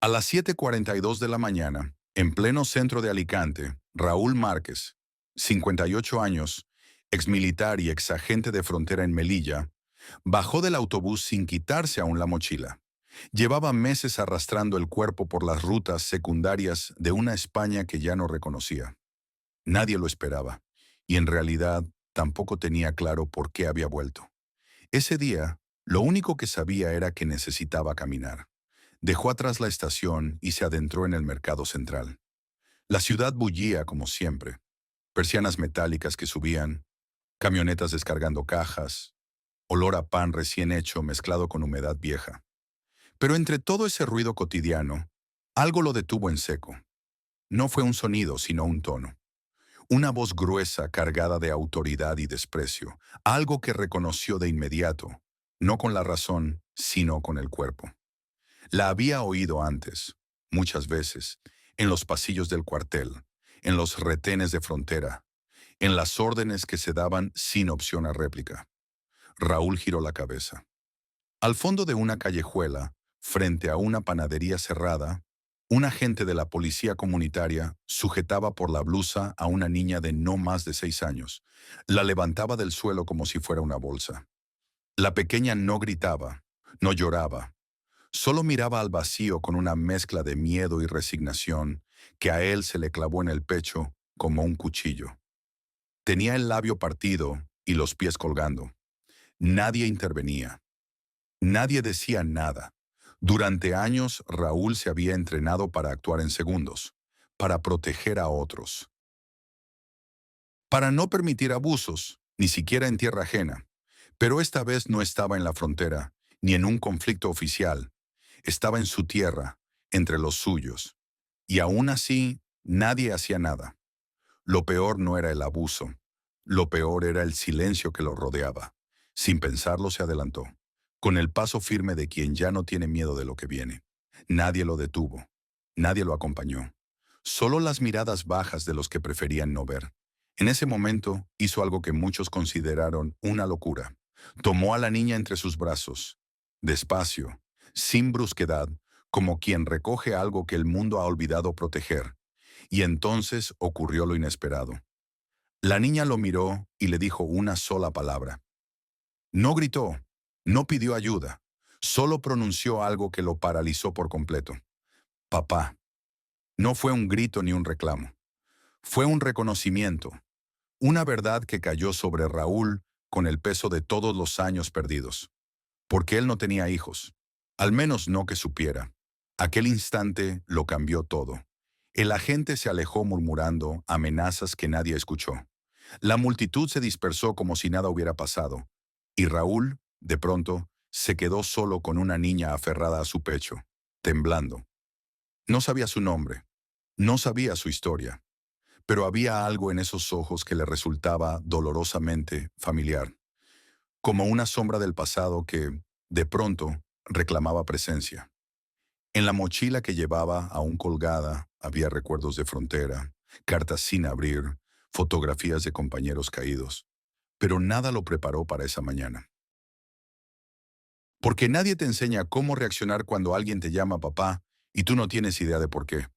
A las 7:42 de la mañana, en pleno centro de Alicante, Raúl Márquez, 58 años, exmilitar y exagente de frontera en Melilla, bajó del autobús sin quitarse aún la mochila. Llevaba meses arrastrando el cuerpo por las rutas secundarias de una España que ya no reconocía. Nadie lo esperaba, y en realidad tampoco tenía claro por qué había vuelto. Ese día, lo único que sabía era que necesitaba caminar. Dejó atrás la estación y se adentró en el mercado central. La ciudad bullía como siempre. Persianas metálicas que subían, camionetas descargando cajas, olor a pan recién hecho mezclado con humedad vieja. Pero entre todo ese ruido cotidiano, algo lo detuvo en seco. No fue un sonido, sino un tono. Una voz gruesa cargada de autoridad y desprecio, algo que reconoció de inmediato, no con la razón, sino con el cuerpo. La había oído antes, muchas veces, en los pasillos del cuartel, en los retenes de frontera, en las órdenes que se daban sin opción a réplica. Raúl giró la cabeza. Al fondo de una callejuela, frente a una panadería cerrada, un agente de la policía comunitaria sujetaba por la blusa a una niña de no más de 6 años. La levantaba del suelo como si fuera una bolsa. La pequeña no gritaba, no lloraba. Solo miraba al vacío con una mezcla de miedo y resignación que a él se le clavó en el pecho como un cuchillo. Tenía el labio partido y los pies colgando. Nadie intervenía. Nadie decía nada. Durante años, Raúl se había entrenado para actuar en segundos, para proteger a otros, para no permitir abusos, ni siquiera en tierra ajena. Pero esta vez no estaba en la frontera, ni en un conflicto oficial. Estaba en su tierra, entre los suyos. Y aún así, nadie hacía nada. Lo peor no era el abuso. Lo peor era el silencio que lo rodeaba. Sin pensarlo, se adelantó, con el paso firme de quien ya no tiene miedo de lo que viene. Nadie lo detuvo. Nadie lo acompañó. Solo las miradas bajas de los que preferían no ver. En ese momento, hizo algo que muchos consideraron una locura. Tomó a la niña entre sus brazos, despacio, sin brusquedad, como quien recoge algo que el mundo ha olvidado proteger. Y entonces ocurrió lo inesperado. La niña lo miró y le dijo una sola palabra. No gritó, no pidió ayuda, solo pronunció algo que lo paralizó por completo. Papá. No fue un grito ni un reclamo. Fue un reconocimiento, una verdad que cayó sobre Raúl con el peso de todos los años perdidos. Porque él no tenía hijos, al menos no que supiera. Aquel instante lo cambió todo. El agente se alejó murmurando amenazas que nadie escuchó. La multitud se dispersó como si nada hubiera pasado, y Raúl, de pronto, se quedó solo con una niña aferrada a su pecho, temblando. No sabía su nombre, no sabía su historia, pero había algo en esos ojos que le resultaba dolorosamente familiar, como una sombra del pasado que, de pronto, reclamaba presencia. En la mochila que llevaba aún colgada había recuerdos de frontera, cartas sin abrir, fotografías de compañeros caídos, pero nada lo preparó para esa mañana. Porque nadie te enseña cómo reaccionar cuando alguien te llama papá y tú no tienes idea de por qué.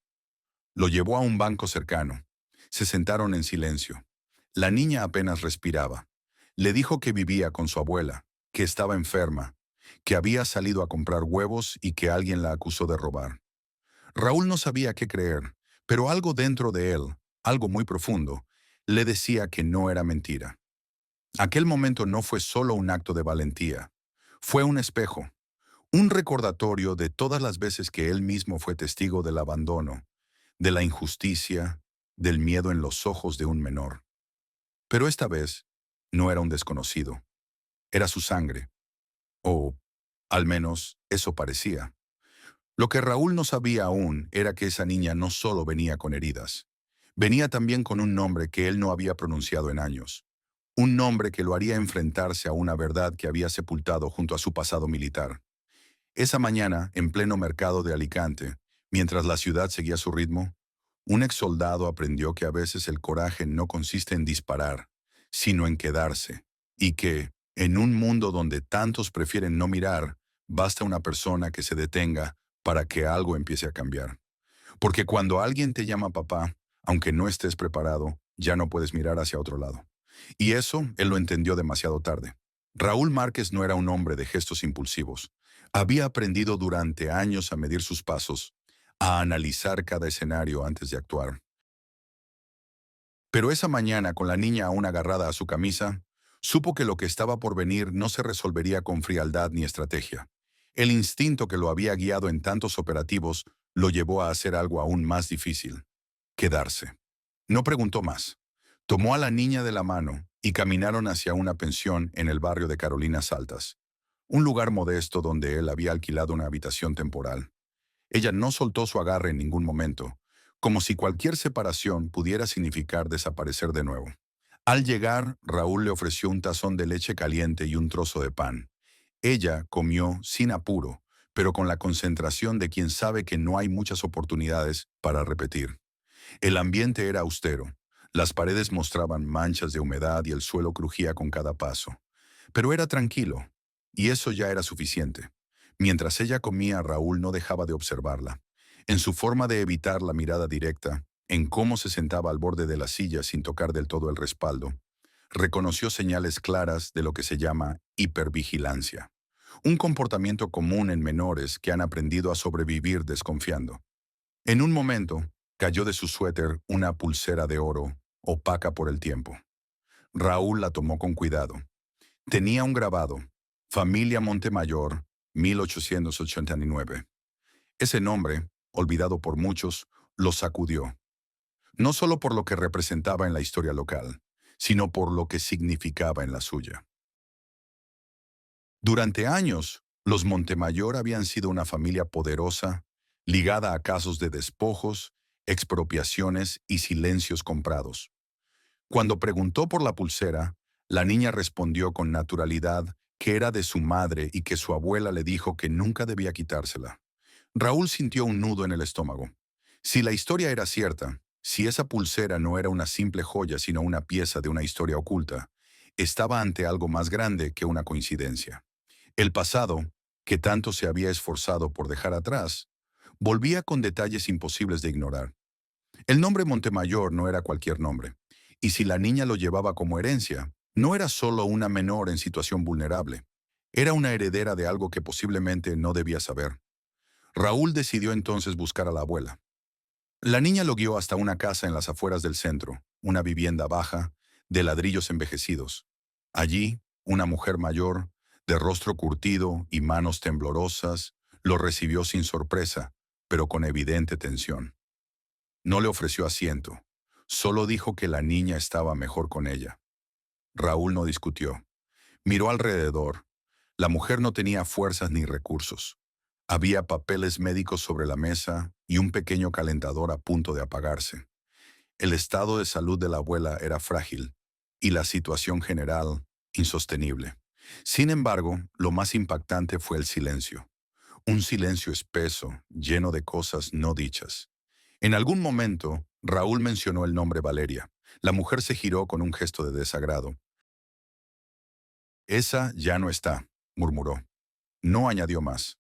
Lo llevó a un banco cercano. Se sentaron en silencio. La niña apenas respiraba. Le dijo que vivía con su abuela, que estaba enferma, que había salido a comprar huevos y que alguien la acusó de robar. Raúl no sabía qué creer, pero algo dentro de él, algo muy profundo, le decía que no era mentira. Aquel momento no fue solo un acto de valentía, fue un espejo, un recordatorio de todas las veces que él mismo fue testigo del abandono, de la injusticia, del miedo en los ojos de un menor. Pero esta vez no era un desconocido, era su sangre, o al menos eso parecía. Lo que Raúl no sabía aún era que esa niña no solo venía con heridas, venía también con un nombre que él no había pronunciado en años, un nombre que lo haría enfrentarse a una verdad que había sepultado junto a su pasado militar. Esa mañana, en pleno mercado de Alicante, mientras la ciudad seguía su ritmo, un exsoldado aprendió que a veces el coraje no consiste en disparar, sino en quedarse, y que, en un mundo donde tantos prefieren no mirar, basta una persona que se detenga para que algo empiece a cambiar. Porque cuando alguien te llama papá, aunque no estés preparado, ya no puedes mirar hacia otro lado. Y eso él lo entendió demasiado tarde. Raúl Márquez no era un hombre de gestos impulsivos. Había aprendido durante años a medir sus pasos, a analizar cada escenario antes de actuar. Pero esa mañana, con la niña aún agarrada a su camisa, supo que lo que estaba por venir no se resolvería con frialdad ni estrategia. El instinto que lo había guiado en tantos operativos lo llevó a hacer algo aún más difícil: quedarse. No preguntó más. Tomó a la niña de la mano y caminaron hacia una pensión en el barrio de Carolinas Altas, un lugar modesto donde él había alquilado una habitación temporal. Ella no soltó su agarre en ningún momento, como si cualquier separación pudiera significar desaparecer de nuevo. Al llegar, Raúl le ofreció un tazón de leche caliente y un trozo de pan. Ella comió sin apuro, pero con la concentración de quien sabe que no hay muchas oportunidades para repetir. El ambiente era austero. Las paredes mostraban manchas de humedad y el suelo crujía con cada paso. Pero era tranquilo, y eso ya era suficiente. Mientras ella comía, Raúl no dejaba de observarla. En su forma de evitar la mirada directa, en cómo se sentaba al borde de la silla sin tocar del todo el respaldo, reconoció señales claras de lo que se llama hipervigilancia, un comportamiento común en menores que han aprendido a sobrevivir desconfiando. En un momento, cayó de su suéter una pulsera de oro, opaca por el tiempo. Raúl la tomó con cuidado. Tenía un grabado: Familia Montemayor, 1889. Ese nombre, olvidado por muchos, lo sacudió. No solo por lo que representaba en la historia local, sino por lo que significaba en la suya. Durante años, los Montemayor habían sido una familia poderosa, ligada a casos de despojos, expropiaciones y silencios comprados. Cuando preguntó por la pulsera, la niña respondió con naturalidad que era de su madre y que su abuela le dijo que nunca debía quitársela. Raúl sintió un nudo en el estómago. Si la historia era cierta, si esa pulsera no era una simple joya sino una pieza de una historia oculta, estaba ante algo más grande que una coincidencia. El pasado, que tanto se había esforzado por dejar atrás, volvía con detalles imposibles de ignorar. El nombre Montemayor no era cualquier nombre, y si la niña lo llevaba como herencia, no era solo una menor en situación vulnerable, era una heredera de algo que posiblemente no debía saber. Raúl decidió entonces buscar a la abuela. La niña lo guió hasta una casa en las afueras del centro, una vivienda baja, de ladrillos envejecidos. Allí, una mujer mayor, de rostro curtido y manos temblorosas, lo recibió sin sorpresa, pero con evidente tensión. No le ofreció asiento, solo dijo que la niña estaba mejor con ella. Raúl no discutió. Miró alrededor. La mujer no tenía fuerzas ni recursos. Había papeles médicos sobre la mesa y un pequeño calentador a punto de apagarse. El estado de salud de la abuela era frágil y la situación general insostenible. Sin embargo, lo más impactante fue el silencio. Un silencio espeso, lleno de cosas no dichas. En algún momento, Raúl mencionó el nombre Valeria. La mujer se giró con un gesto de desagrado. Esa ya no está, murmuró. No añadió más.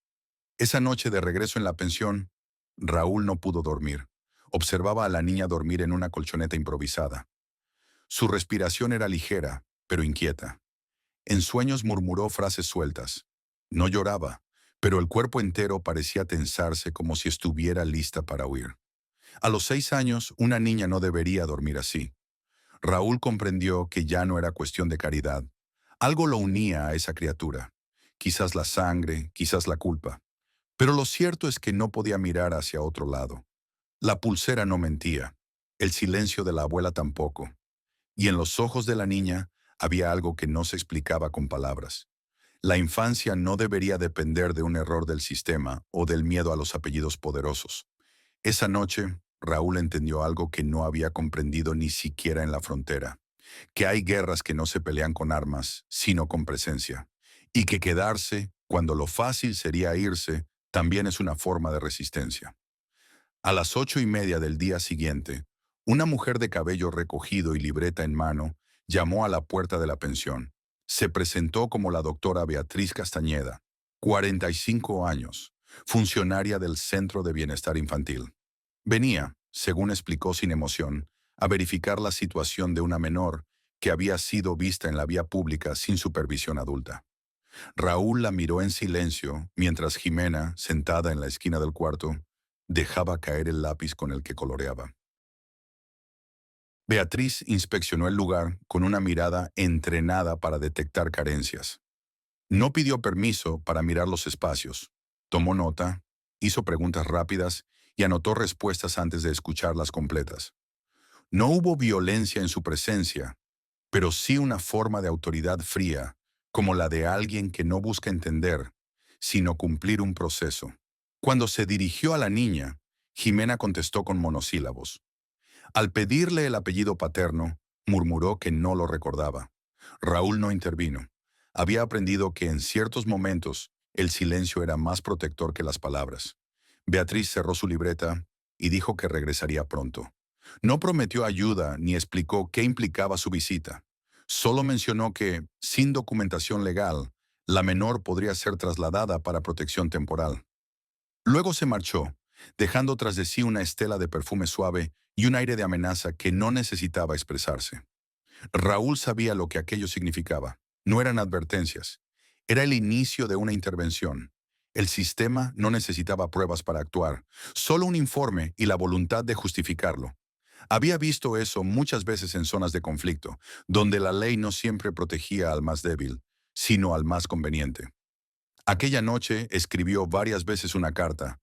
Esa noche de regreso en la pensión, Raúl no pudo dormir. Observaba a la niña dormir en una colchoneta improvisada. Su respiración era ligera, pero inquieta. En sueños murmuró frases sueltas. No lloraba, pero el cuerpo entero parecía tensarse como si estuviera lista para huir. A los 6 años, una niña no debería dormir así. Raúl comprendió que ya no era cuestión de caridad. Algo lo unía a esa criatura. Quizás la sangre, quizás la culpa. Pero lo cierto es que no podía mirar hacia otro lado. La pulsera no mentía. El silencio de la abuela tampoco. Y en los ojos de la niña había algo que no se explicaba con palabras. La infancia no debería depender de un error del sistema o del miedo a los apellidos poderosos. Esa noche, Raúl entendió algo que no había comprendido ni siquiera en la frontera: que hay guerras que no se pelean con armas, sino con presencia, y que quedarse, cuando lo fácil sería irse, también es una forma de resistencia. A las 8:30 del día siguiente, una mujer de cabello recogido y libreta en mano llamó a la puerta de la pensión. Se presentó como la doctora Beatriz Castañeda, 45 años. funcionaria del Centro de Bienestar Infantil. Venía, según explicó sin emoción, a verificar la situación de una menor que había sido vista en la vía pública sin supervisión adulta. Raúl la miró en silencio mientras Jimena, sentada en la esquina del cuarto, dejaba caer el lápiz con el que coloreaba. Beatriz inspeccionó el lugar con una mirada entrenada para detectar carencias. No pidió permiso para mirar los espacios. Tomó nota, hizo preguntas rápidas y anotó respuestas antes de escucharlas completas. No hubo violencia en su presencia, pero sí una forma de autoridad fría, como la de alguien que no busca entender, sino cumplir un proceso. Cuando se dirigió a la niña, Jimena contestó con monosílabos. Al pedirle el apellido paterno, murmuró que no lo recordaba. Raúl no intervino. Había aprendido que en ciertos momentos el silencio era más protector que las palabras. Beatriz cerró su libreta y dijo que regresaría pronto. No prometió ayuda ni explicó qué implicaba su visita. Solo mencionó que, sin documentación legal, la menor podría ser trasladada para protección temporal. Luego se marchó, dejando tras de sí una estela de perfume suave y un aire de amenaza que no necesitaba expresarse. Raúl sabía lo que aquello significaba. No eran advertencias. Era el inicio de una intervención. El sistema no necesitaba pruebas para actuar, solo un informe y la voluntad de justificarlo. Había visto eso muchas veces en zonas de conflicto, donde la ley no siempre protegía al más débil, sino al más conveniente. Aquella noche escribió varias veces una carta.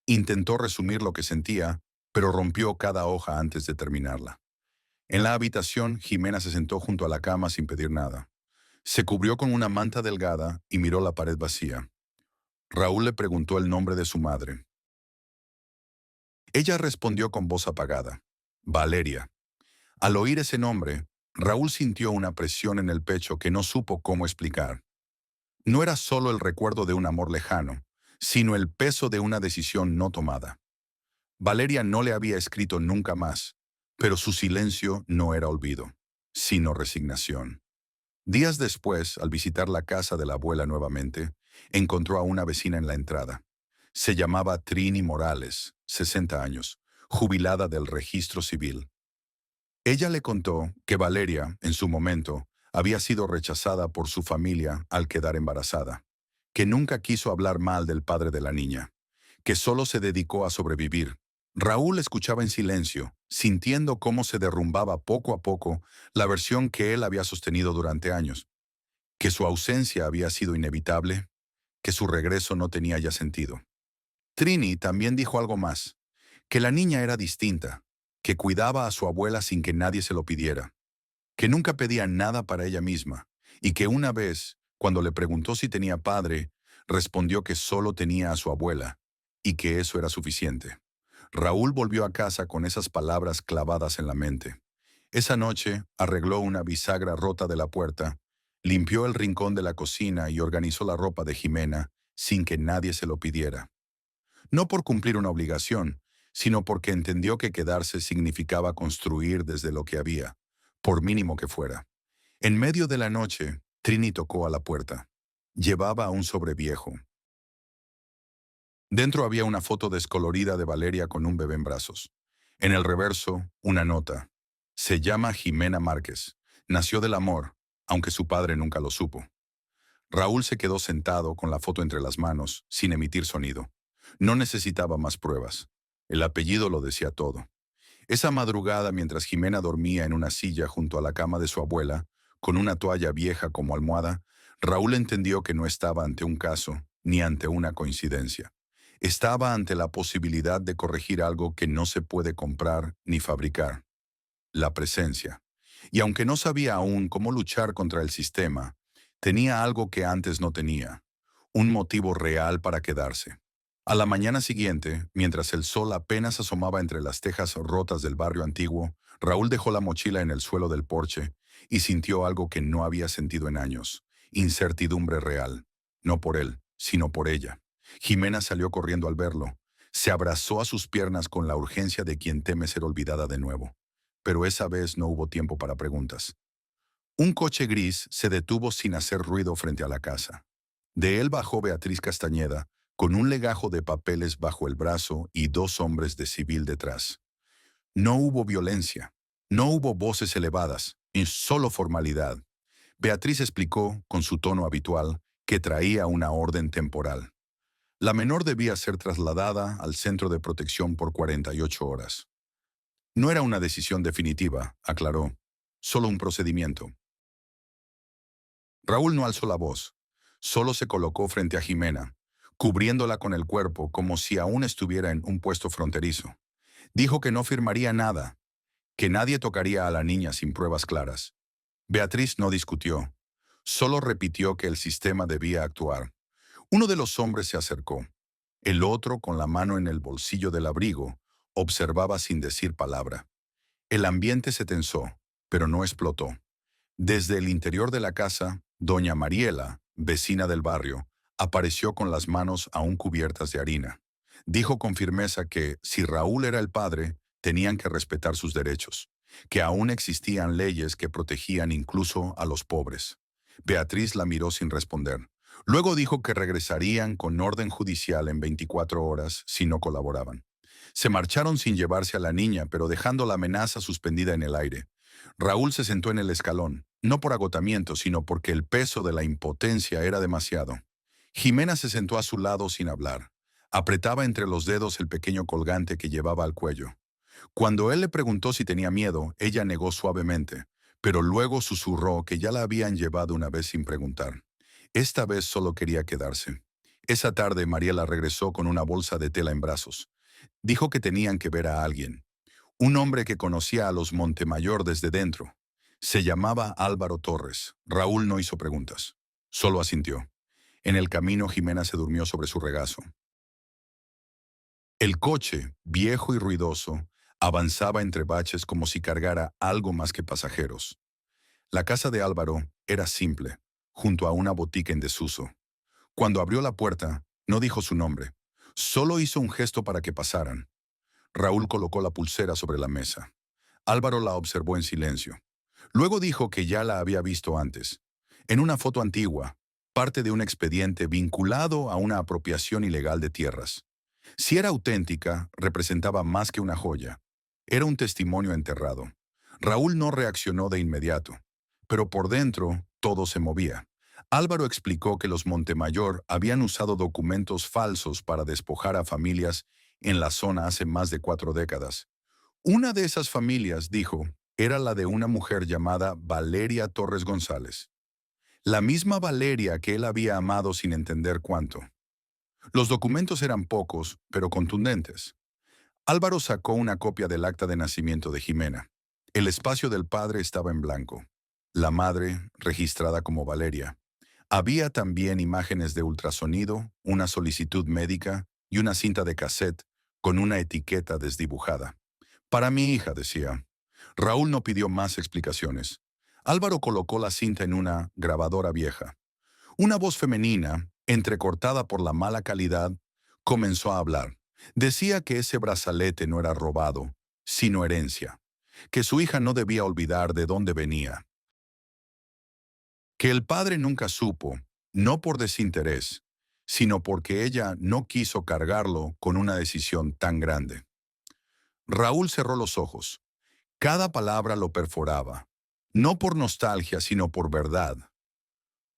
Intentó resumir lo que sentía, pero rompió cada hoja antes de terminarla. En la habitación, Jimena se sentó junto a la cama sin pedir nada. Se cubrió con una manta delgada y miró la pared vacía. Raúl le preguntó el nombre de su madre. Ella respondió con voz apagada. Valeria. Al oír ese nombre, Raúl sintió una presión en el pecho que no supo cómo explicar. No era solo el recuerdo de un amor lejano, sino el peso de una decisión no tomada. Valeria no le había escrito nunca más, pero su silencio no era olvido, sino resignación. Días después, al visitar la casa de la abuela nuevamente, encontró a una vecina en la entrada. Se llamaba Trini Morales, 60 años, jubilada del registro civil. Ella le contó que Valeria, en su momento, había sido rechazada por su familia al quedar embarazada, que nunca quiso hablar mal del padre de la niña, que solo se dedicó a sobrevivir. Raúl escuchaba en silencio, sintiendo cómo se derrumbaba poco a poco la versión que él había sostenido durante años, que su ausencia había sido inevitable, que su regreso no tenía ya sentido. Trini también dijo algo más, que la niña era distinta, que cuidaba a su abuela sin que nadie se lo pidiera, que nunca pedía nada para ella misma, y que una vez, cuando le preguntó si tenía padre, respondió que solo tenía a su abuela, y que eso era suficiente. Raúl volvió a casa con esas palabras clavadas en la mente. Esa noche arregló una bisagra rota de la puerta, limpió el rincón de la cocina y organizó la ropa de Jimena sin que nadie se lo pidiera. No por cumplir una obligación, sino porque entendió que quedarse significaba construir desde lo que había, por mínimo que fuera. En medio de la noche, Trini tocó a la puerta. Llevaba un sobreviejo. Dentro había una foto descolorida de Valeria con un bebé en brazos. En el reverso, una nota. Se llama Jimena Márquez. Nació del amor, aunque su padre nunca lo supo. Raúl se quedó sentado con la foto entre las manos, sin emitir sonido. No necesitaba más pruebas. El apellido lo decía todo. Esa madrugada, mientras Jimena dormía en una silla junto a la cama de su abuela, con una toalla vieja como almohada, Raúl entendió que no estaba ante un caso, ni ante una coincidencia. Estaba ante la posibilidad de corregir algo que no se puede comprar ni fabricar: la presencia. Y aunque no sabía aún cómo luchar contra el sistema, tenía algo que antes no tenía: un motivo real para quedarse. A la mañana siguiente, mientras el sol apenas asomaba entre las tejas rotas del barrio antiguo, Raúl dejó la mochila en el suelo del porche y sintió algo que no había sentido en años: incertidumbre real. No por él, sino por ella. Jimena salió corriendo al verlo. Se abrazó a sus piernas con la urgencia de quien teme ser olvidada de nuevo. Pero esa vez no hubo tiempo para preguntas. Un coche gris se detuvo sin hacer ruido frente a la casa. De él bajó Beatriz Castañeda, con un legajo de papeles bajo el brazo y 2 hombres de civil detrás. No hubo violencia, no hubo voces elevadas, y solo formalidad. Beatriz explicó, con su tono habitual, que traía una orden temporal. La menor debía ser trasladada al centro de protección por 48 horas. No era una decisión definitiva, aclaró, solo un procedimiento. Raúl no alzó la voz, solo se colocó frente a Jimena, cubriéndola con el cuerpo como si aún estuviera en un puesto fronterizo. Dijo que no firmaría nada, que nadie tocaría a la niña sin pruebas claras. Beatriz no discutió, solo repitió que el sistema debía actuar. Uno de los hombres se acercó. El otro, con la mano en el bolsillo del abrigo, observaba sin decir palabra. El ambiente se tensó, pero no explotó. Desde el interior de la casa, doña Mariela, vecina del barrio, apareció con las manos aún cubiertas de harina. Dijo con firmeza que, si Raúl era el padre, tenían que respetar sus derechos, que aún existían leyes que protegían incluso a los pobres. Beatriz la miró sin responder. Luego dijo que regresarían con orden judicial en 24 horas si no colaboraban. Se marcharon sin llevarse a la niña, pero dejando la amenaza suspendida en el aire. Raúl se sentó en el escalón, no por agotamiento, sino porque el peso de la impotencia era demasiado. Jimena se sentó a su lado sin hablar. Apretaba entre los dedos el pequeño colgante que llevaba al cuello. Cuando él le preguntó si tenía miedo, ella negó suavemente, pero luego susurró que ya la habían llevado una vez sin preguntar. Esta vez solo quería quedarse. Esa tarde Mariela regresó con una bolsa de tela en brazos. Dijo que tenían que ver a alguien. Un hombre que conocía a los Montemayor desde dentro. Se llamaba Álvaro Torres. Raúl no hizo preguntas. Solo asintió. En el camino Jimena se durmió sobre su regazo. El coche, viejo y ruidoso, avanzaba entre baches como si cargara algo más que pasajeros. La casa de Álvaro era simple, junto a una botica en desuso. Cuando abrió la puerta, no dijo su nombre. Solo hizo un gesto para que pasaran. Raúl colocó la pulsera sobre la mesa. Álvaro la observó en silencio. Luego dijo que ya la había visto antes. En una foto antigua, parte de un expediente vinculado a una apropiación ilegal de tierras. Si era auténtica, representaba más que una joya. Era un testimonio enterrado. Raúl no reaccionó de inmediato, pero por dentro todo se movía. Álvaro explicó que los Montemayor habían usado documentos falsos para despojar a familias en la zona hace más de 4 décadas. Una de esas familias, dijo, era la de una mujer llamada Valeria Torres González. La misma Valeria que él había amado sin entender cuánto. Los documentos eran pocos, pero contundentes. Álvaro sacó una copia del acta de nacimiento de Jimena. El espacio del padre estaba en blanco. La madre, registrada como Valeria. Había también imágenes de ultrasonido, una solicitud médica y una cinta de cassette con una etiqueta desdibujada. Para mi hija, decía. Raúl no pidió más explicaciones. Álvaro colocó la cinta en una grabadora vieja. Una voz femenina, entrecortada por la mala calidad, comenzó a hablar. Decía que ese brazalete no era robado, sino herencia, que su hija no debía olvidar de dónde venía, que el padre nunca supo, no por desinterés, sino porque ella no quiso cargarlo con una decisión tan grande. Raúl cerró los ojos. Cada palabra lo perforaba, no por nostalgia, sino por verdad.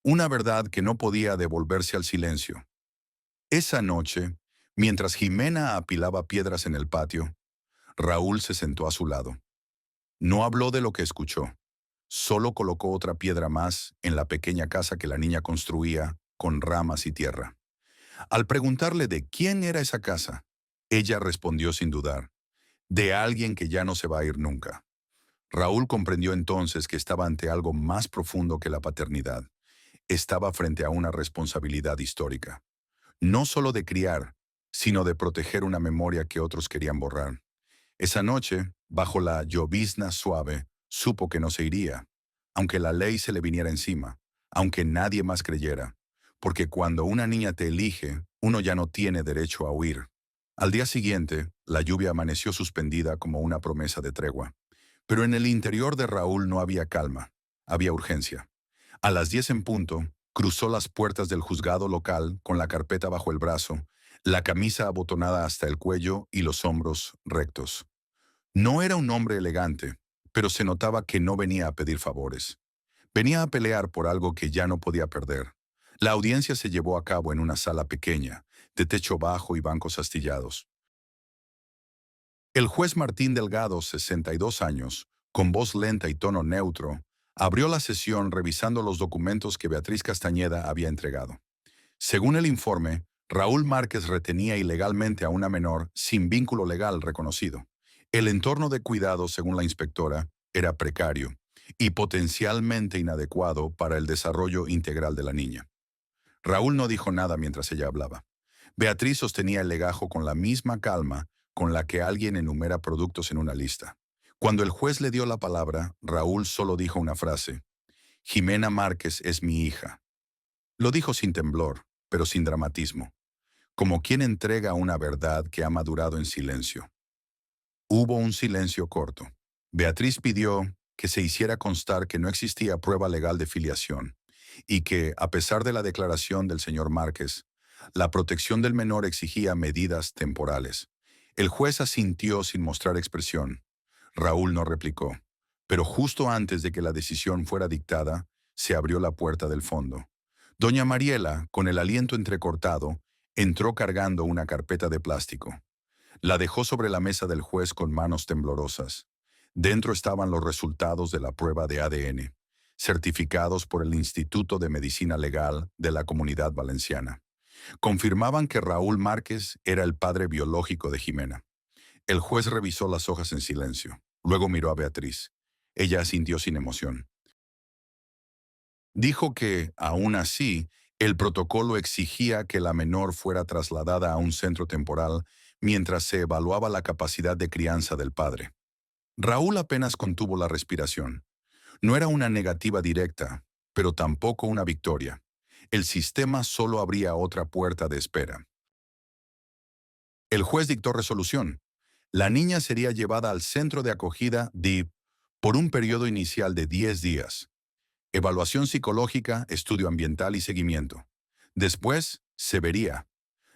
Una verdad que no podía devolverse al silencio. Esa noche, mientras Jimena apilaba piedras en el patio, Raúl se sentó a su lado. No habló de lo que escuchó. Solo colocó otra piedra más en la pequeña casa que la niña construía con ramas y tierra. Al preguntarle de quién era esa casa, ella respondió sin dudar, de alguien que ya no se va a ir nunca. Raúl comprendió entonces que estaba ante algo más profundo que la paternidad. Estaba frente a una responsabilidad histórica. No solo de criar, sino de proteger una memoria que otros querían borrar. Esa noche, bajo la llovizna suave, supo que no se iría, aunque la ley se le viniera encima, aunque nadie más creyera, porque cuando una niña te elige, uno ya no tiene derecho a huir. Al día siguiente, la lluvia amaneció suspendida como una promesa de tregua. Pero en el interior de Raúl no había calma, había urgencia. A las 10 en punto, cruzó las puertas del juzgado local con la carpeta bajo el brazo la camisa abotonada hasta el cuello y los hombros rectos. No era un hombre elegante, pero se notaba que no venía a pedir favores. Venía a pelear por algo que ya no podía perder. La audiencia se llevó a cabo en una sala pequeña, de techo bajo y bancos astillados. El juez Martín Delgado, 62 años, con voz lenta y tono neutro, abrió la sesión revisando los documentos que Beatriz Castañeda había entregado. Según el informe, Raúl Márquez retenía ilegalmente a una menor sin vínculo legal reconocido. El entorno de cuidado, según la inspectora, era precario y potencialmente inadecuado para el desarrollo integral de la niña. Raúl no dijo nada mientras ella hablaba. Beatriz sostenía el legajo con la misma calma con la que alguien enumera productos en una lista. Cuando el juez le dio la palabra, Raúl solo dijo una frase: Jimena Márquez es mi hija. Lo dijo sin temblor, pero sin dramatismo, como quien entrega una verdad que ha madurado en silencio. Hubo un silencio corto. Beatriz pidió que se hiciera constar que no existía prueba legal de filiación y que, a pesar de la declaración del señor Márquez, la protección del menor exigía medidas temporales. El juez asintió sin mostrar expresión. Raúl no replicó, pero justo antes de que la decisión fuera dictada, se abrió la puerta del fondo. Doña Mariela, con el aliento entrecortado, entró cargando una carpeta de plástico. La dejó sobre la mesa del juez con manos temblorosas. Dentro estaban los resultados de la prueba de ADN, certificados por el Instituto de Medicina Legal de la Comunidad Valenciana. Confirmaban que Raúl Márquez era el padre biológico de Jimena. El juez revisó las hojas en silencio. Luego miró a Beatriz. Ella asintió sin emoción. Dijo que, aún así, el protocolo exigía que la menor fuera trasladada a un centro temporal mientras se evaluaba la capacidad de crianza del padre. Raúl apenas contuvo la respiración. No era una negativa directa, pero tampoco una victoria. El sistema solo abría otra puerta de espera. El juez dictó resolución. La niña sería llevada al centro de acogida DIP por un periodo inicial de 10 días. Evaluación psicológica, estudio ambiental y seguimiento. Después, se vería.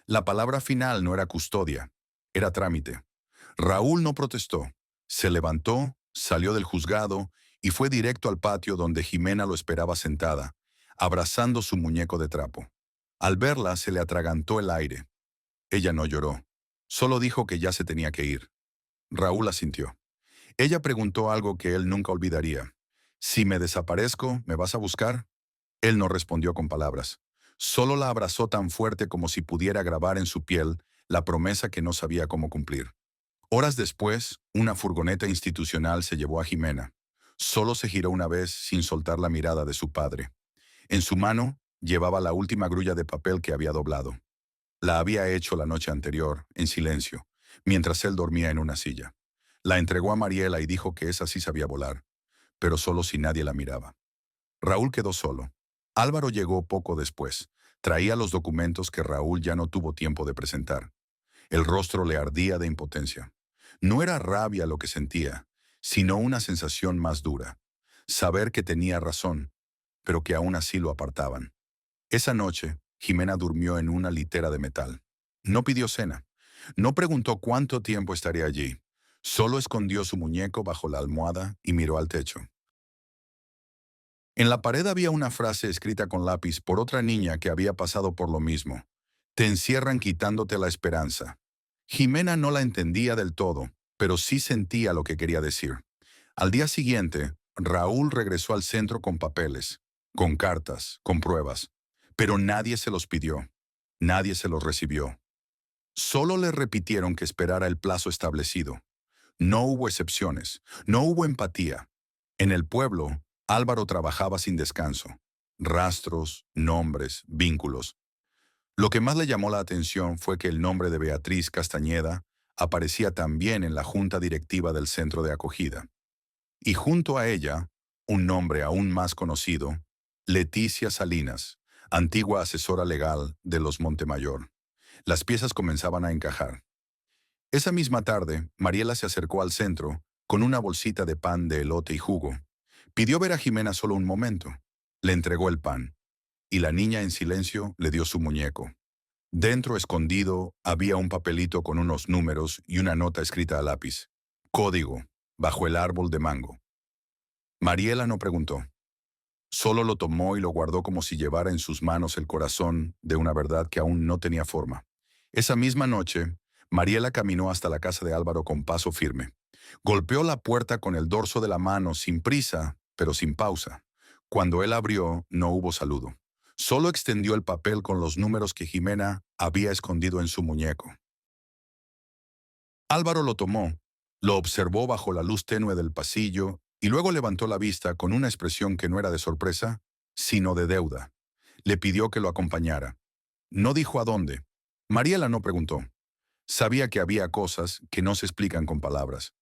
La palabra final no era custodia, era trámite. Raúl no protestó. Se levantó, salió del juzgado y fue directo al patio donde Jimena lo esperaba sentada, abrazando su muñeco de trapo. Al verla, se le atragantó el aire. Ella no lloró. Solo dijo que ya se tenía que ir. Raúl asintió. Ella preguntó algo que él nunca olvidaría. «Si me desaparezco, ¿me vas a buscar?» Él no respondió con palabras. Solo la abrazó tan fuerte como si pudiera grabar en su piel la promesa que no sabía cómo cumplir. Horas después, una furgoneta institucional se llevó a Jimena. Solo se giró una vez sin soltar la mirada de su padre. En su mano llevaba la última grulla de papel que había doblado. La había hecho la noche anterior, en silencio, mientras él dormía en una silla. La entregó a Mariela y dijo que esa sí sabía volar, pero solo si nadie la miraba. Raúl quedó solo. Álvaro llegó poco después. Traía los documentos que Raúl ya no tuvo tiempo de presentar. El rostro le ardía de impotencia. No era rabia lo que sentía, sino una sensación más dura. Saber que tenía razón, pero que aún así lo apartaban. Esa noche, Jimena durmió en una litera de metal. No pidió cena. No preguntó cuánto tiempo estaría allí. Solo escondió su muñeco bajo la almohada y miró al techo. En la pared había una frase escrita con lápiz por otra niña que había pasado por lo mismo. Te encierran quitándote la esperanza. Jimena no la entendía del todo, pero sí sentía lo que quería decir. Al día siguiente, Raúl regresó al centro con papeles, con cartas, con pruebas, pero nadie se los pidió, nadie se los recibió. Solo le repitieron que esperara el plazo establecido. No hubo excepciones, no hubo empatía. En el pueblo, Álvaro trabajaba sin descanso. Rastros, nombres, vínculos. Lo que más le llamó la atención fue que el nombre de Beatriz Castañeda aparecía también en la junta directiva del centro de acogida. Y junto a ella, un nombre aún más conocido, Leticia Salinas, antigua asesora legal de los Montemayor. Las piezas comenzaban a encajar. Esa misma tarde, Mariela se acercó al centro con una bolsita de pan de elote y jugo. Pidió ver a Jimena solo un momento. Le entregó el pan, y la niña en silencio le dio su muñeco. Dentro, escondido, había un papelito con unos números y una nota escrita a lápiz. Código, bajo el árbol de mango. Mariela no preguntó. Solo lo tomó y lo guardó como si llevara en sus manos el corazón de una verdad que aún no tenía forma. Esa misma noche, Mariela caminó hasta la casa de Álvaro con paso firme. Golpeó la puerta con el dorso de la mano, sin prisa, pero sin pausa. Cuando él abrió, no hubo saludo. Solo extendió el papel con los números que Jimena había escondido en su muñeco. Álvaro lo tomó, lo observó bajo la luz tenue del pasillo y luego levantó la vista con una expresión que no era de sorpresa, sino de deuda. Le pidió que lo acompañara. No dijo a dónde. Mariela no preguntó. Sabía que había cosas que no se explican con palabras.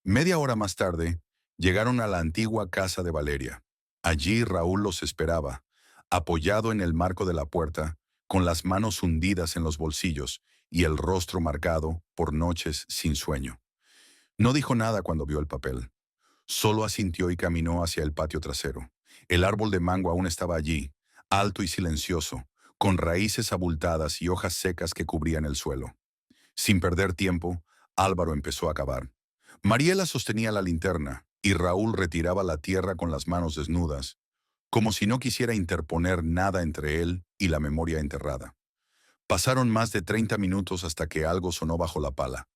Media hora más tarde, llegaron a la antigua casa de Valeria. Allí Raúl los esperaba, apoyado en el marco de la puerta, con las manos hundidas en los bolsillos y el rostro marcado por noches sin sueño. No dijo nada cuando vio el papel. Solo asintió y caminó hacia el patio trasero. El árbol de mango aún estaba allí, alto y silencioso, con raíces abultadas y hojas secas que cubrían el suelo. Sin perder tiempo, Álvaro empezó a cavar. Mariela sostenía la linterna y Raúl retiraba la tierra con las manos desnudas, como si no quisiera interponer nada entre él y la memoria enterrada. Pasaron más de 30 minutos hasta que algo sonó bajo la pala.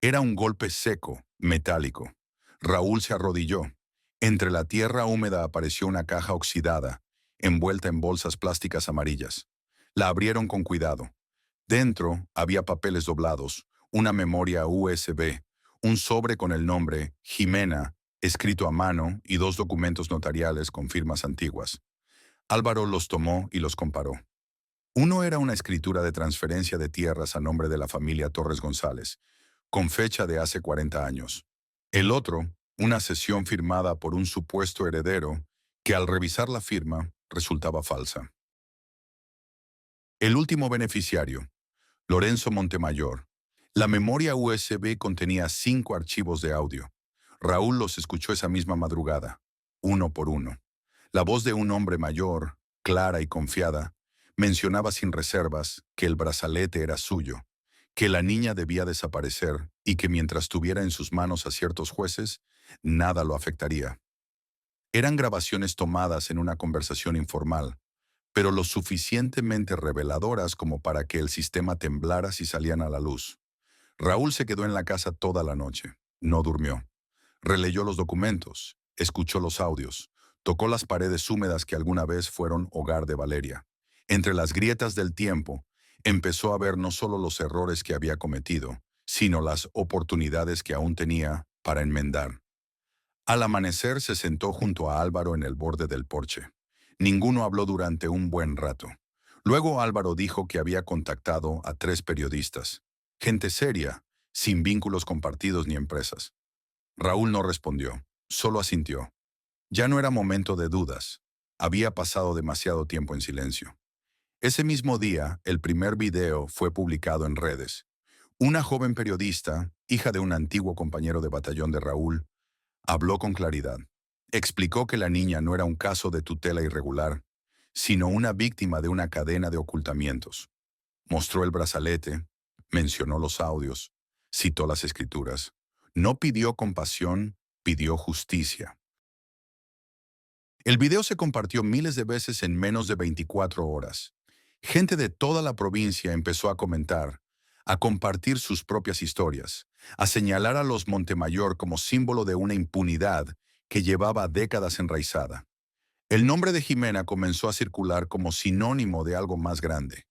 Era un golpe seco, metálico. Raúl se arrodilló. Entre la tierra húmeda apareció una caja oxidada, envuelta en bolsas plásticas amarillas. La abrieron con cuidado. Dentro había papeles doblados, una memoria USB, un sobre con el nombre Jimena, escrito a mano, y dos documentos notariales con firmas antiguas. Álvaro los tomó y los comparó. Uno era una escritura de transferencia de tierras a nombre de la familia Torres González, con fecha de hace 40 años. El otro, una cesión firmada por un supuesto heredero, que al revisar la firma resultaba falsa. El último beneficiario, Lorenzo Montemayor. La memoria USB contenía 5 archivos de audio. Raúl los escuchó esa misma madrugada, uno por uno. La voz de un hombre mayor, clara y confiada, mencionaba sin reservas que el brazalete era suyo, que la niña debía desaparecer y que mientras tuviera en sus manos a ciertos jueces, nada lo afectaría. Eran grabaciones tomadas en una conversación informal, pero lo suficientemente reveladoras como para que el sistema temblara si salían a la luz. Raúl se quedó en la casa toda la noche. No durmió. Releyó los documentos, escuchó los audios, tocó las paredes húmedas que alguna vez fueron hogar de Valeria. Entre las grietas del tiempo, empezó a ver no solo los errores que había cometido, sino las oportunidades que aún tenía para enmendar. Al amanecer se sentó junto a Álvaro en el borde del porche. Ninguno habló durante un buen rato. Luego Álvaro dijo que había contactado a 3 periodistas. Gente seria, sin vínculos compartidos ni empresas. Raúl no respondió, solo asintió. Ya no era momento de dudas. Había pasado demasiado tiempo en silencio. Ese mismo día, el primer video fue publicado en redes. Una joven periodista, hija de un antiguo compañero de batallón de Raúl, habló con claridad. Explicó que la niña no era un caso de tutela irregular, sino una víctima de una cadena de ocultamientos. Mostró el brazalete, mencionó los audios, citó las escrituras. No pidió compasión, pidió justicia. El video se compartió miles de veces en menos de 24 horas. Gente de toda la provincia empezó a comentar, a compartir sus propias historias, a señalar a los Montemayor como símbolo de una impunidad que llevaba décadas enraizada. El nombre de Jimena comenzó a circular como sinónimo de algo más grande.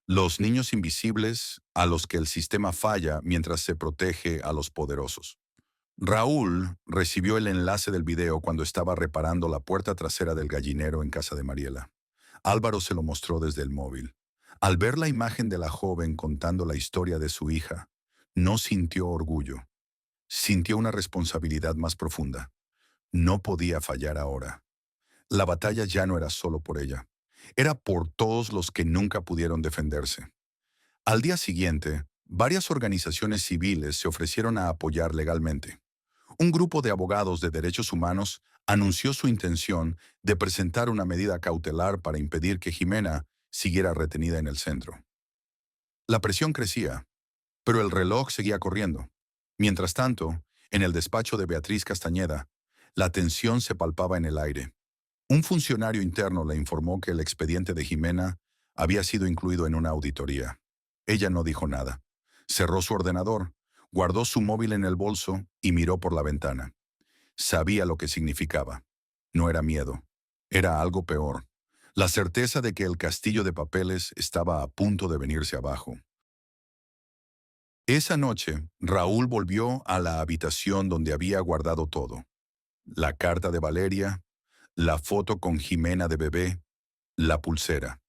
Los niños invisibles a los que el sistema falla mientras se protege a los poderosos. Raúl recibió el enlace del video cuando estaba reparando la puerta trasera del gallinero en casa de Mariela. Álvaro se lo mostró desde el móvil. Al ver la imagen de la joven contando la historia de su hija, no sintió orgullo. Sintió una responsabilidad más profunda. No podía fallar ahora. La batalla ya no era solo por ella. Era por todos los que nunca pudieron defenderse. Al día siguiente, varias organizaciones civiles se ofrecieron a apoyar legalmente. Un grupo de abogados de derechos humanos anunció su intención de presentar una medida cautelar para impedir que Jimena siguiera retenida en el centro. La presión crecía, pero el reloj seguía corriendo. Mientras tanto, en el despacho de Beatriz Castañeda, la tensión se palpaba en el aire. Un funcionario interno le informó que el expediente de Jimena había sido incluido en una auditoría. Ella no dijo nada. Cerró su ordenador, guardó su móvil en el bolso y miró por la ventana. Sabía lo que significaba. No era miedo. Era algo peor. La certeza de que el castillo de papeles estaba a punto de venirse abajo. Esa noche, Raúl volvió a la habitación donde había guardado todo. La carta de Valeria, la foto con Jimena de bebé, la pulsera.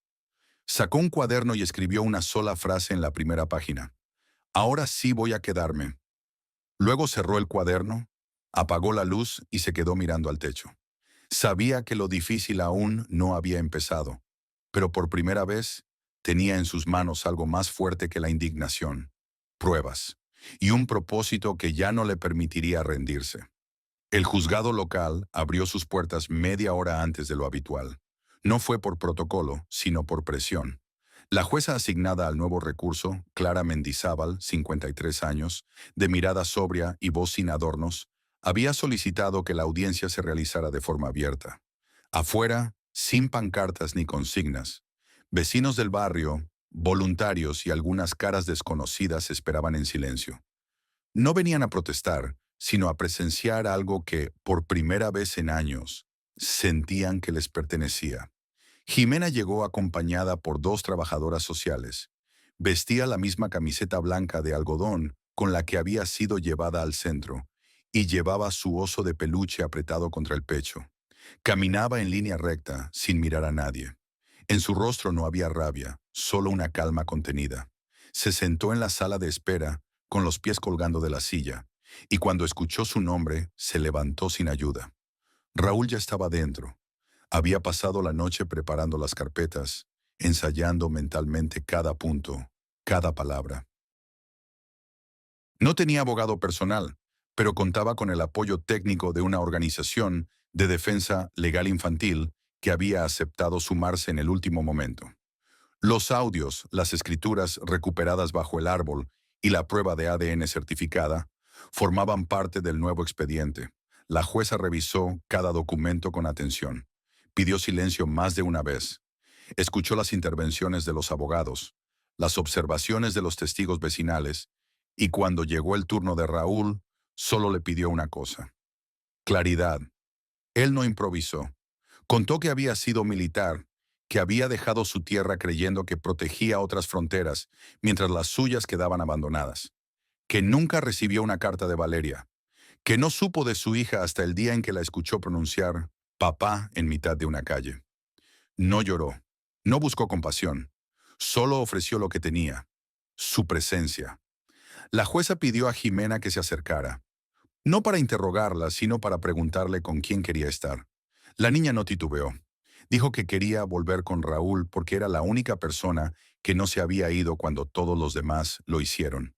Sacó un cuaderno y escribió una sola frase en la primera página. Ahora sí voy a quedarme. Luego cerró el cuaderno, apagó la luz y se quedó mirando al techo. Sabía que lo difícil aún no había empezado, pero por primera vez tenía en sus manos algo más fuerte que la indignación, pruebas, y un propósito que ya no le permitiría rendirse. El juzgado local abrió sus puertas media hora antes de lo habitual. No fue por protocolo, sino por presión. La jueza asignada al nuevo recurso, Clara Mendizábal, 53 años, de mirada sobria y voz sin adornos, había solicitado que la audiencia se realizara de forma abierta. Afuera, sin pancartas ni consignas, vecinos del barrio, voluntarios y algunas caras desconocidas esperaban en silencio. No venían a protestar, sino a presenciar algo que, por primera vez en años, sentían que les pertenecía. Jimena llegó acompañada por dos trabajadoras sociales. Vestía la misma camiseta blanca de algodón con la que había sido llevada al centro, y llevaba su oso de peluche apretado contra el pecho. Caminaba en línea recta, sin mirar a nadie. En su rostro no había rabia, solo una calma contenida. Se sentó en la sala de espera, con los pies colgando de la silla, y cuando escuchó su nombre, se levantó sin ayuda. Raúl ya estaba dentro. Había pasado la noche preparando las carpetas, ensayando mentalmente cada punto, cada palabra. No tenía abogado personal, pero contaba con el apoyo técnico de una organización de defensa legal infantil que había aceptado sumarse en el último momento. Los audios, las escrituras recuperadas bajo el árbol y la prueba de ADN certificada formaban parte del nuevo expediente. La jueza revisó cada documento con atención. Pidió silencio más de una vez. Escuchó las intervenciones de los abogados, las observaciones de los testigos vecinales, y cuando llegó el turno de Raúl, solo le pidió una cosa: claridad. Él no improvisó. Contó que había sido militar, que había dejado su tierra creyendo que protegía otras fronteras, mientras las suyas quedaban abandonadas, que nunca recibió una carta de Valeria, que no supo de su hija hasta el día en que la escuchó pronunciar papá en mitad de una calle. No lloró, no buscó compasión, solo ofreció lo que tenía: su presencia. La jueza pidió a Jimena que se acercara, no para interrogarla, sino para preguntarle con quién quería estar. La niña no titubeó. Dijo que quería volver con Raúl porque era la única persona que no se había ido cuando todos los demás lo hicieron.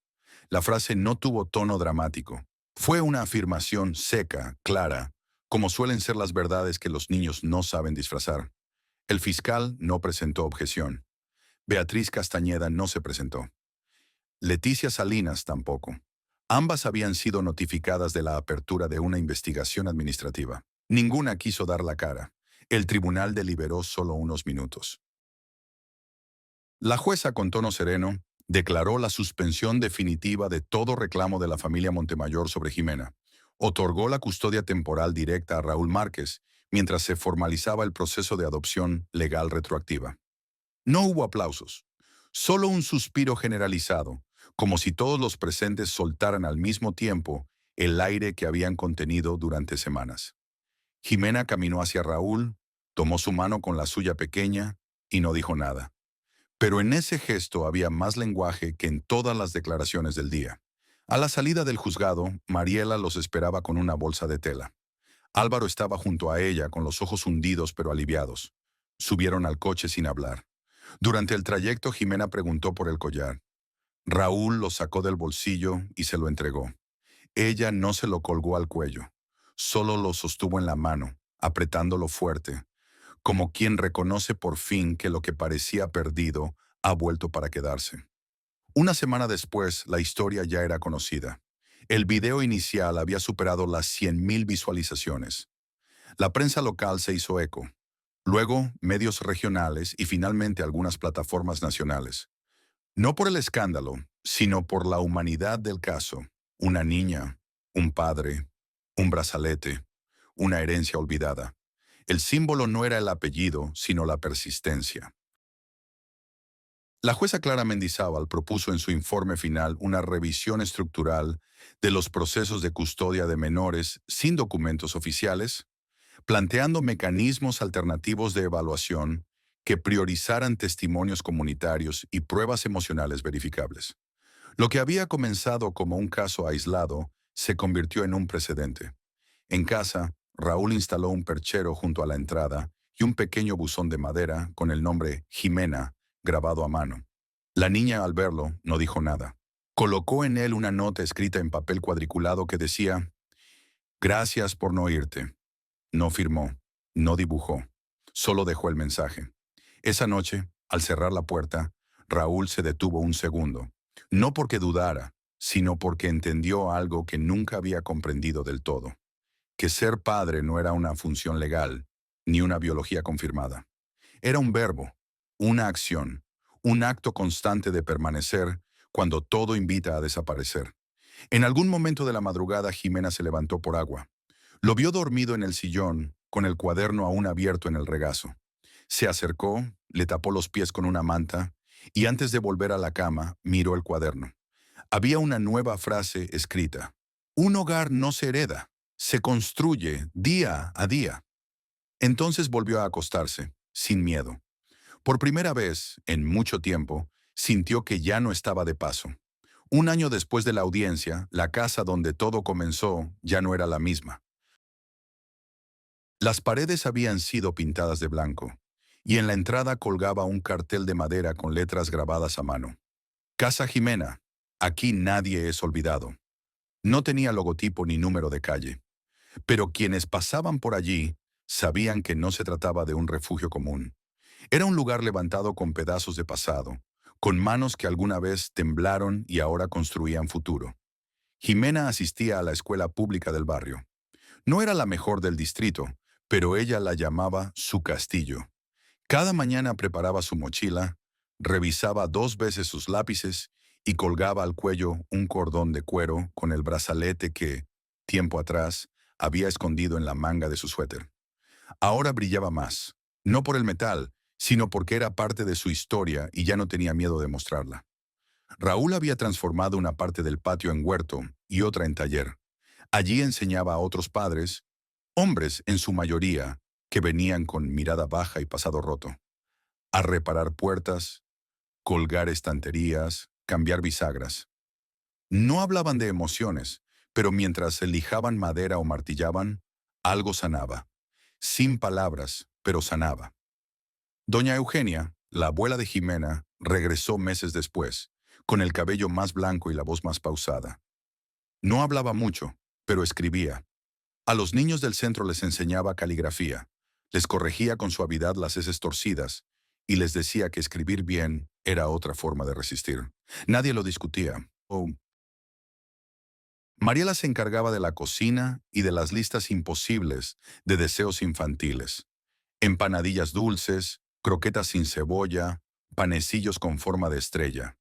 La frase no tuvo tono dramático. Fue una afirmación seca, clara, como suelen ser las verdades que los niños no saben disfrazar. El fiscal no presentó objeción. Beatriz Castañeda no se presentó. Leticia Salinas tampoco. Ambas habían sido notificadas de la apertura de una investigación administrativa. Ninguna quiso dar la cara. El tribunal deliberó solo unos minutos. La jueza, con tono sereno, declaró la suspensión definitiva de todo reclamo de la familia Montemayor sobre Jimena. Otorgó la custodia temporal directa a Raúl Márquez, mientras se formalizaba el proceso de adopción legal retroactiva. No hubo aplausos, solo un suspiro generalizado, como si todos los presentes soltaran al mismo tiempo el aire que habían contenido durante semanas. Jimena caminó hacia Raúl, tomó su mano con la suya pequeña y no dijo nada. Pero en ese gesto había más lenguaje que en todas las declaraciones del día. A la salida del juzgado, Mariela los esperaba con una bolsa de tela. Álvaro estaba junto a ella con los ojos hundidos pero aliviados. Subieron al coche sin hablar. Durante el trayecto, Jimena preguntó por el collar. Raúl lo sacó del bolsillo y se lo entregó. Ella no se lo colgó al cuello, solo lo sostuvo en la mano, apretándolo fuerte, como quien reconoce por fin que lo que parecía perdido ha vuelto para quedarse. Una semana después, la historia ya era conocida. El video inicial había superado las 100.000 visualizaciones. La prensa local se hizo eco. Luego, medios regionales y finalmente algunas plataformas nacionales. No por el escándalo, sino por la humanidad del caso. Una niña, un padre, un brazalete, una herencia olvidada. El símbolo no era el apellido, sino la persistencia. La jueza Clara Mendizábal propuso en su informe final una revisión estructural de los procesos de custodia de menores sin documentos oficiales, planteando mecanismos alternativos de evaluación que priorizaran testimonios comunitarios y pruebas emocionales verificables. Lo que había comenzado como un caso aislado se convirtió en un precedente. En casa, Raúl instaló un perchero junto a la entrada y un pequeño buzón de madera con el nombre Jimena grabado a mano. La niña, al verlo, no dijo nada. Colocó en él una nota escrita en papel cuadriculado que decía: «Gracias por no irte». No firmó, no dibujó, solo dejó el mensaje. Esa noche, al cerrar la puerta, Raúl se detuvo un segundo, no porque dudara, sino porque entendió algo que nunca había comprendido del todo, que ser padre no era una función legal, ni una biología confirmada. Era un verbo, una acción, un acto constante de permanecer cuando todo invita a desaparecer. En algún momento de la madrugada, Jimena se levantó por agua. Lo vio dormido en el sillón, con el cuaderno aún abierto en el regazo. Se acercó, le tapó los pies con una manta y antes de volver a la cama, miró el cuaderno. Había una nueva frase escrita. Un hogar no se hereda, se construye día a día. Entonces volvió a acostarse, sin miedo. Por primera vez, en mucho tiempo, sintió que ya no estaba de paso. Un año después de la audiencia, la casa donde todo comenzó ya no era la misma. Las paredes habían sido pintadas de blanco, y en la entrada colgaba un cartel de madera con letras grabadas a mano. Casa Jimena, aquí nadie es olvidado. No tenía logotipo ni número de calle, pero quienes pasaban por allí sabían que no se trataba de un refugio común. Era un lugar levantado con pedazos de pasado, con manos que alguna vez temblaron y ahora construían futuro. Jimena asistía a la escuela pública del barrio. No era la mejor del distrito, pero ella la llamaba su castillo. Cada mañana preparaba su mochila, revisaba 2 veces sus lápices y colgaba al cuello un cordón de cuero con el brazalete que, tiempo atrás, había escondido en la manga de su suéter. Ahora brillaba más, no por el metal, sino porque era parte de su historia y ya no tenía miedo de mostrarla. Raúl había transformado una parte del patio en huerto y otra en taller. Allí enseñaba a otros padres, hombres en su mayoría, que venían con mirada baja y pasado roto, a reparar puertas, colgar estanterías, cambiar bisagras. No hablaban de emociones, pero mientras se lijaban madera o martillaban, algo sanaba. Sin palabras, pero sanaba. Doña Eugenia, la abuela de Jimena, regresó meses después, con el cabello más blanco y la voz más pausada. No hablaba mucho, pero escribía. A los niños del centro les enseñaba caligrafía, les corregía con suavidad las eses torcidas y les decía que escribir bien era otra forma de resistir. Nadie lo discutía. Mariela se encargaba de la cocina y de las listas imposibles de deseos infantiles. Empanadillas dulces, croquetas sin cebolla, panecillos con forma de estrella.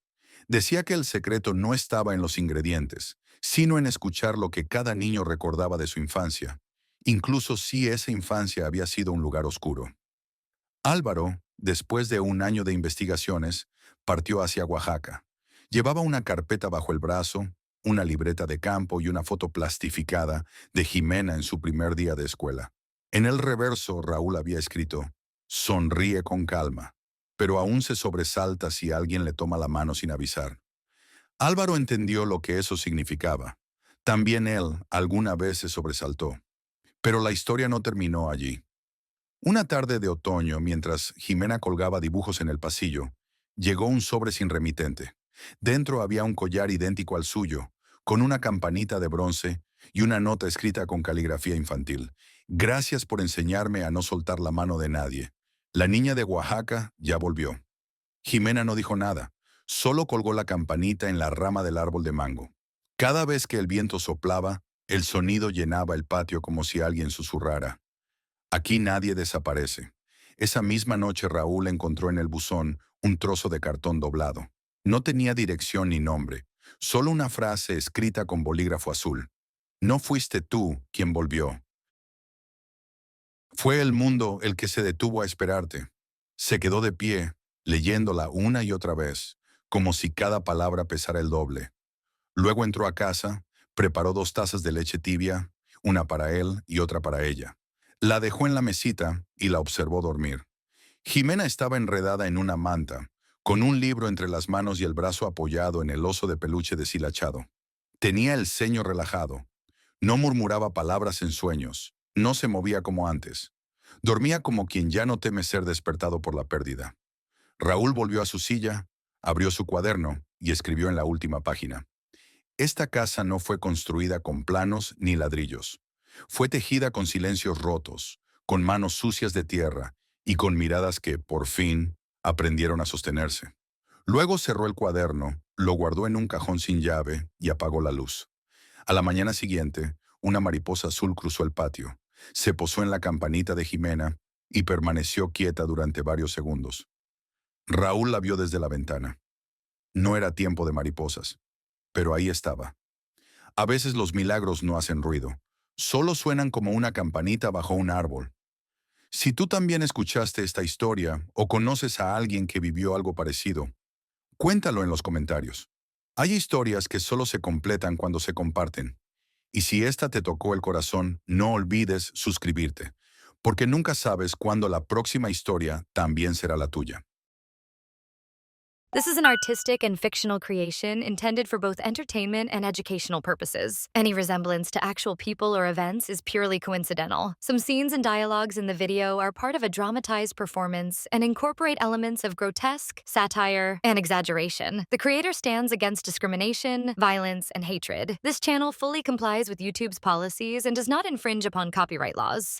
Decía que el secreto no estaba en los ingredientes, sino en escuchar lo que cada niño recordaba de su infancia, incluso si esa infancia había sido un lugar oscuro. Álvaro, después de un año de investigaciones, partió hacia Oaxaca. Llevaba una carpeta bajo el brazo, una libreta de campo y una foto plastificada de Jimena en su primer día de escuela. En el reverso, Raúl había escrito: «Sonríe con calma, pero aún se sobresalta si alguien le toma la mano sin avisar». Álvaro entendió lo que eso significaba. También él alguna vez se sobresaltó. Pero la historia no terminó allí. Una tarde de otoño, mientras Jimena colgaba dibujos en el pasillo, llegó un sobre sin remitente. Dentro había un collar idéntico al suyo, con una campanita de bronce y una nota escrita con caligrafía infantil. «Gracias por enseñarme a no soltar la mano de nadie. La niña de Oaxaca ya volvió». Jimena no dijo nada, Solo colgó la campanita en la rama del árbol de mango. Cada vez que el viento soplaba, el sonido llenaba el patio como si alguien susurrara. Aquí nadie desaparece. Esa misma noche Raúl encontró en el buzón un trozo de cartón doblado. No tenía dirección ni nombre, solo una frase escrita con bolígrafo azul. No fuiste tú quien volvió. Fue el mundo el que se detuvo a esperarte. Se quedó de pie, leyéndola una y otra vez, como si cada palabra pesara el doble. Luego entró a casa, preparó 2 tazas de leche tibia, una para él y otra para ella. La dejó en la mesita y la observó dormir. Jimena estaba enredada en una manta, con un libro entre las manos y el brazo apoyado en el oso de peluche deshilachado. Tenía el ceño relajado. No murmuraba palabras en sueños. No se movía como antes. Dormía como quien ya no teme ser despertado por la pérdida. Raúl volvió a su silla, abrió su cuaderno y escribió en la última página. Esta casa no fue construida con planos ni ladrillos. Fue tejida con silencios rotos, con manos sucias de tierra y con miradas que, por fin, aprendieron a sostenerse. Luego cerró el cuaderno, lo guardó en un cajón sin llave y apagó la luz. A la mañana siguiente, una mariposa azul cruzó el patio, se posó en la campanita de Jimena y permaneció quieta durante varios segundos. Raúl la vio desde la ventana. No era tiempo de mariposas, pero ahí estaba. A veces los milagros no hacen ruido, solo suenan como una campanita bajo un árbol. Si tú también escuchaste esta historia o conoces a alguien que vivió algo parecido, cuéntalo en los comentarios. Hay historias que solo se completan cuando se comparten. Y si esta te tocó el corazón, no olvides suscribirte, porque nunca sabes cuándo la próxima historia también será la tuya. This is an artistic and fictional creation intended for both entertainment and educational purposes. Any resemblance to actual people or events is purely coincidental. Some scenes and dialogues in the video are part of a dramatized performance and incorporate elements of grotesque, satire, and exaggeration. The creator stands against discrimination, violence, and hatred. This channel fully complies with YouTube's policies and does not infringe upon copyright laws.